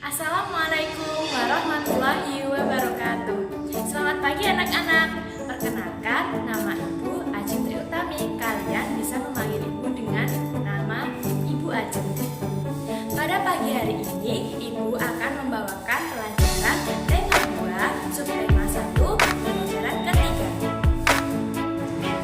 Assalamualaikum warahmatullahi wabarakatuh. Selamat pagi anak-anak. Perkenalkan, nama Ibu Ajeng Tri Utami. Kalian bisa memanggil Ibu dengan nama Ibu Ajeng. Pada pagi hari ini, Ibu akan membawakan pelajaran tema 2, subtema 1, pelajaran ketiga.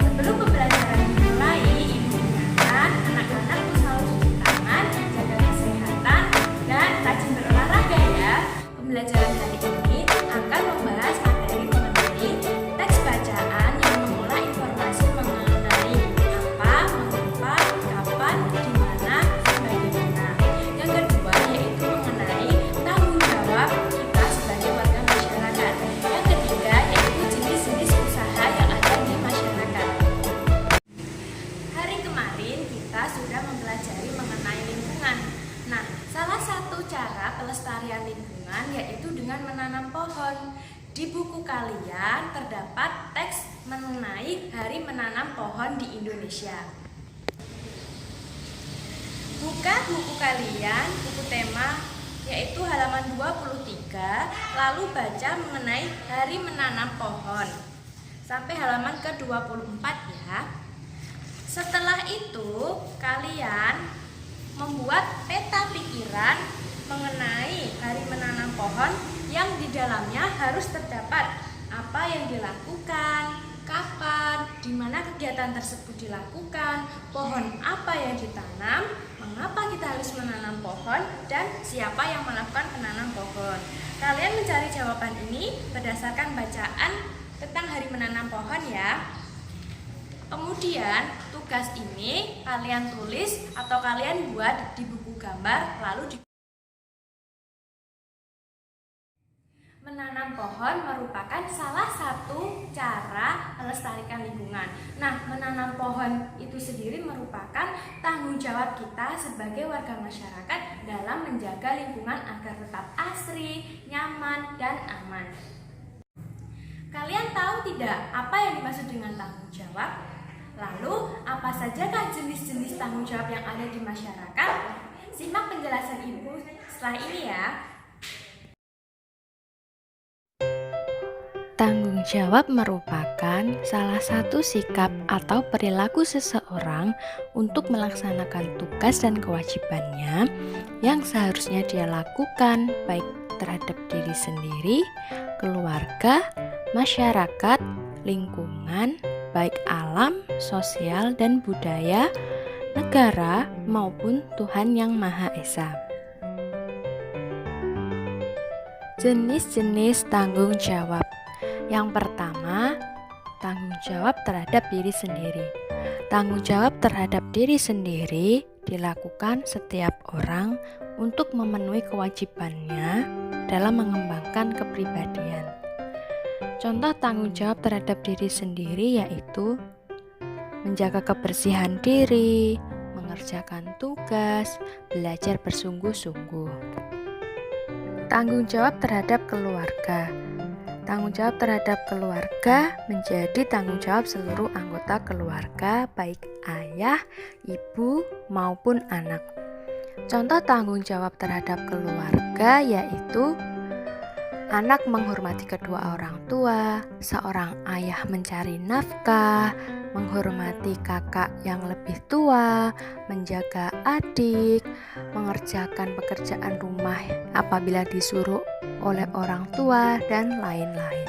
Sebelum pembelajaran dimulai, Ibu ingatkan anak-anak selalu cuci tangan, jaga kesehatan, dan rajin berolahraga ya. Pembelajaran hari ini akan membahas materi mengenai teks bacaan yang mengolah informasi mengenai apa, mengapa, kapan, di mana, dan bagaimana. Yang kedua yaitu mengenai tanggung jawab kita sebagai warga masyarakat. Yang ketiga yaitu jenis-jenis usaha yang ada di masyarakat. Hari kemarin kita sudah mempelajari mengenai lingkungan. Nah, salah satu cara pelestarian lingkungan yaitu dengan menanam pohon. Di buku kalian terdapat teks mengenai Hari Menanam Pohon di Indonesia. Buka buku kalian, buku tema yaitu halaman 23, lalu baca mengenai Hari Menanam Pohon sampai halaman ke-24 ya. Setelah itu, kalian membuat peta pikiran mengenai Hari Menanam Pohon yang di dalamnya harus terdapat apa yang dilakukan, kapan, di mana kegiatan tersebut dilakukan, pohon apa yang ditanam, mengapa kita harus menanam pohon, dan siapa yang melakukan penanam pohon. Kalian mencari jawaban ini berdasarkan bacaan tentang Hari Menanam Pohon ya. Kemudian tugas ini kalian tulis atau kalian buat di buku gambar lalu Menanam pohon merupakan salah satu cara melestarikan lingkungan. Nah, menanam pohon itu sendiri merupakan tanggung jawab kita sebagai warga masyarakat dalam menjaga lingkungan agar tetap asri, nyaman, dan aman. Kalian tahu tidak apa yang dimaksud dengan tanggung jawab? Lalu, apa sajakah jenis-jenis tanggung jawab yang ada di masyarakat? Simak penjelasan Ibu setelah ini ya. Tanggung jawab merupakan salah satu sikap atau perilaku seseorang untuk melaksanakan tugas dan kewajibannya yang seharusnya dia lakukan baik terhadap diri sendiri, keluarga, masyarakat, lingkungan, baik alam, sosial, dan budaya, negara, maupun Tuhan Yang Maha Esa. Jenis-jenis tanggung jawab. Yang pertama, tanggung jawab terhadap diri sendiri. Tanggung jawab terhadap diri sendiri dilakukan setiap orang untuk memenuhi kewajibannya dalam mengembangkan kepribadian. Contoh tanggung jawab terhadap diri sendiri yaitu menjaga kebersihan diri, mengerjakan tugas, belajar bersungguh-sungguh. Tanggung jawab terhadap keluarga. Tanggung jawab terhadap keluarga menjadi tanggung jawab seluruh anggota keluarga, baik ayah, ibu, maupun anak. Contoh tanggung jawab terhadap keluarga yaitu anak menghormati kedua orang tua, seorang ayah mencari nafkah, menghormati kakak yang lebih tua, menjaga adik, mengerjakan pekerjaan rumah apabila disuruh oleh orang tua, dan lain-lain.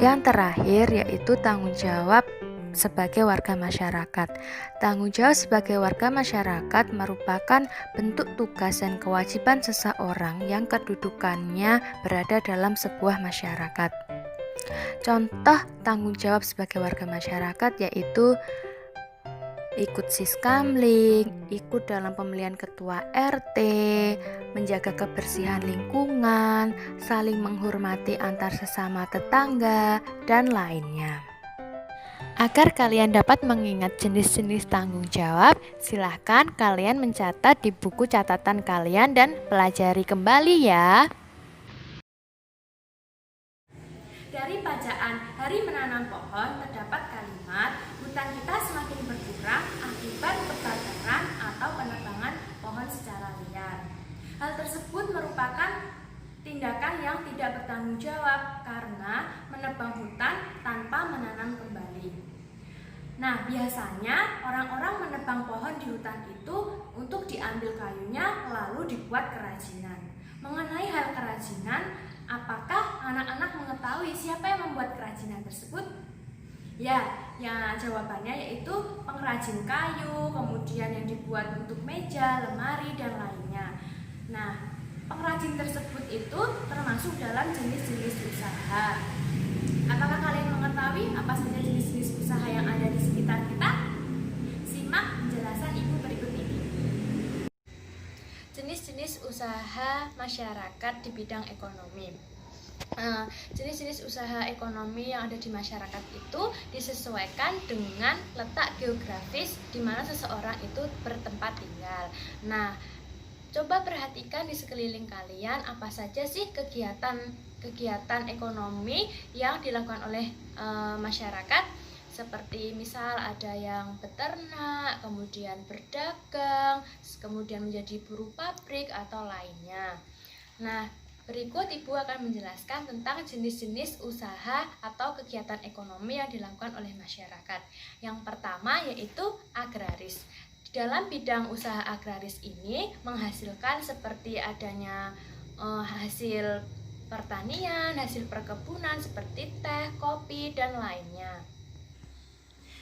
Yang terakhir yaitu tanggung jawab sebagai warga masyarakat. Tanggung jawab sebagai warga masyarakat merupakan bentuk tugas dan kewajiban seseorang yang kedudukannya berada dalam sebuah masyarakat. Contoh tanggung jawab sebagai warga masyarakat yaitu ikut siskamling, ikut dalam pemilihan ketua RT, menjaga kebersihan lingkungan, saling menghormati antar sesama tetangga, dan lainnya. Agar kalian dapat mengingat jenis-jenis tanggung jawab, silahkan kalian mencatat di buku catatan kalian dan pelajari kembali ya. Dari bacaan Hari Menanam Pohon terdapat kalimat hutan kita semakin berkurang akibat kebakaran atau penebangan pohon secara liar. Hal tersebut merupakan tindakan yang tidak bertanggung jawab karena menebang hutan tanpa menanam kembali. Nah, biasanya orang-orang menebang pohon di hutan itu untuk diambil kayunya lalu dibuat kerajinan. Mengenai hal kerajinan, apakah anak-anak mengetahui siapa yang membuat kerajinan tersebut? Ya, jawabannya yaitu pengrajin kayu, kemudian yang dibuat untuk meja, lemari, dan lainnya. Nah, pengrajin tersebut itu termasuk dalam jenis-jenis usaha. Apakah kalian mengetahui apa saja jenis-jenis usaha yang ada di sekitar kita? Simak penjelasan Ibu berikut ini. Jenis-jenis usaha masyarakat di bidang ekonomi. Jenis-jenis usaha ekonomi yang ada di masyarakat itu disesuaikan dengan letak geografis di mana seseorang itu bertempat tinggal. Nah, coba perhatikan di sekeliling kalian apa saja sih kegiatan ekonomi yang dilakukan oleh masyarakat, seperti misal ada yang beternak, kemudian berdagang, kemudian menjadi buruh pabrik atau lainnya. Nah, berikut Ibu akan menjelaskan tentang jenis-jenis usaha atau kegiatan ekonomi yang dilakukan oleh masyarakat. Yang pertama yaitu agraris. Dalam bidang usaha agraris ini menghasilkan seperti adanya hasil pertanian, hasil perkebunan seperti teh, kopi, dan lainnya.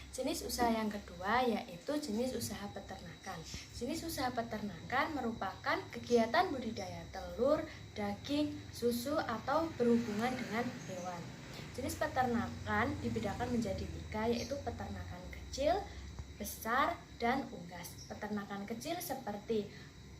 Jenis usaha yang kedua yaitu jenis usaha peternakan. Jenis usaha peternakan merupakan kegiatan budidaya telur, daging, susu, atau berhubungan dengan hewan. Jenis peternakan dibedakan menjadi 3 yaitu peternakan kecil, besar, dan unggas. Peternakan kecil seperti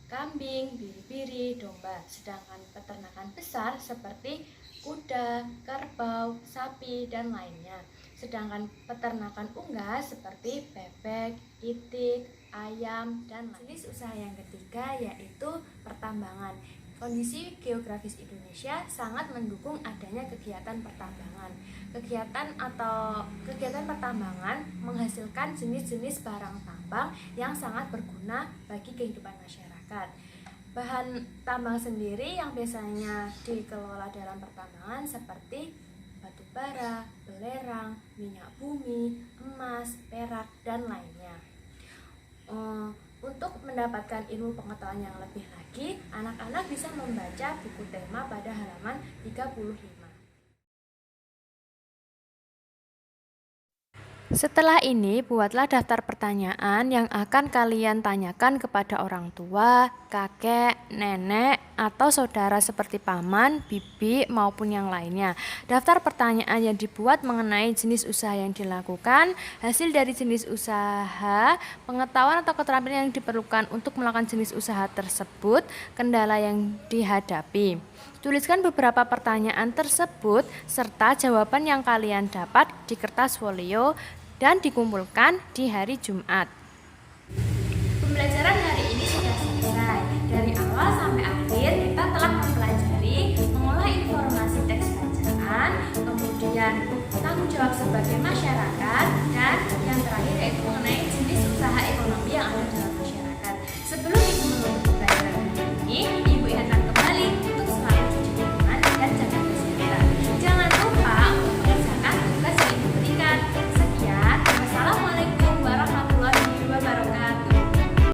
kambing, biri-biri, domba. Sedangkan peternakan besar seperti kuda, kerbau, sapi, dan lainnya. Sedangkan peternakan unggas seperti bebek, itik, ayam, dan lain. Jenis usaha yang ketiga yaitu pertambangan. Kondisi geografis Indonesia sangat mendukung adanya kegiatan pertambangan. Kegiatan pertambangan menghasilkan jenis-jenis barang tambang yang sangat berguna bagi kehidupan masyarakat. Bahan tambang sendiri yang biasanya dikelola dalam pertambangan seperti batu bara, belerang, minyak bumi, emas, perak, dan lainnya. Untuk mendapatkan ilmu pengetahuan yang lebih lagi, anak-anak bisa membaca buku tema pada halaman 35. Setelah ini, buatlah daftar pertanyaan yang akan kalian tanyakan kepada orang tua, kakek, nenek, atau saudara seperti paman, bibi, maupun yang lainnya. Daftar pertanyaan yang dibuat mengenai jenis usaha yang dilakukan, hasil dari jenis usaha, pengetahuan atau keterampilan yang diperlukan untuk melakukan jenis usaha tersebut, kendala yang dihadapi. Tuliskan beberapa pertanyaan tersebut serta jawaban yang kalian dapat di kertas folio dan dikumpulkan di hari Jumat. Pembelajaran hari